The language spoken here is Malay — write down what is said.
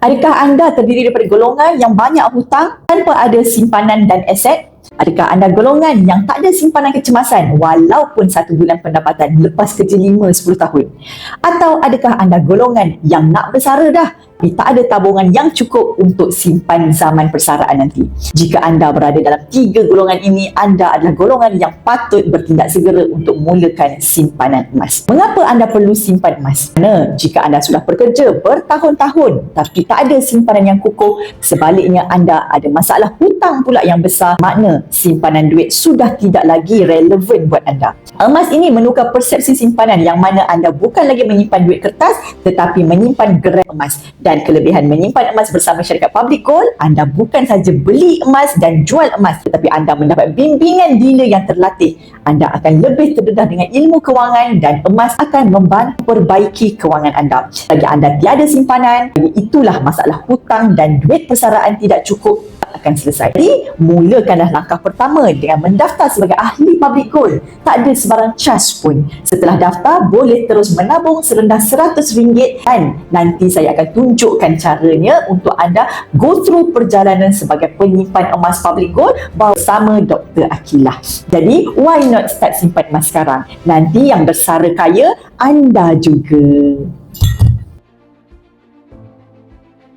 Adakah anda terdiri daripada golongan yang banyak hutang tanpa ada simpanan dan aset? Adakah anda golongan yang tak ada simpanan kecemasan walaupun 1 bulan pendapatan lepas kerja 5-10 tahun? Atau adakah anda golongan yang nak bersara dah tapi tak ada tabungan yang cukup untuk simpan zaman persaraan nanti? Jika anda berada dalam 3 golongan ini, anda adalah golongan yang patut bertindak segera untuk mulakan simpanan emas. Mengapa anda perlu simpan emas? Kerana jika anda sudah bekerja bertahun-tahun tapi tak ada simpanan yang kukuh, sebaliknya anda ada masalah hutang pula yang besar, makna simpanan duit sudah tidak lagi relevan buat anda. Emas ini menukar persepsi simpanan yang mana anda bukan lagi menyimpan duit kertas tetapi menyimpan gram emas. Dan kelebihan menyimpan emas bersama syarikat Public Gold, anda bukan saja beli emas dan jual emas tetapi anda mendapat bimbingan dealer yang terlatih. Anda akan lebih terdedah dengan ilmu kewangan dan emas akan membantu perbaiki kewangan anda. Bagi anda tiada simpanan, itulah masalah hutang dan duit persaraan tidak cukup akan selesai. Jadi, mulakanlah langkah pertama dengan mendaftar sebagai ahli Public Gold. Tak ada sebarang cas pun. Setelah daftar, boleh terus menabung serendah RM100 dan nanti saya akan tunjukkan caranya untuk anda go through perjalanan sebagai penyimpan emas Public Gold bersama Dr. Akilah. Jadi, why not start simpan emas sekarang? Nanti yang bersara kaya, anda juga.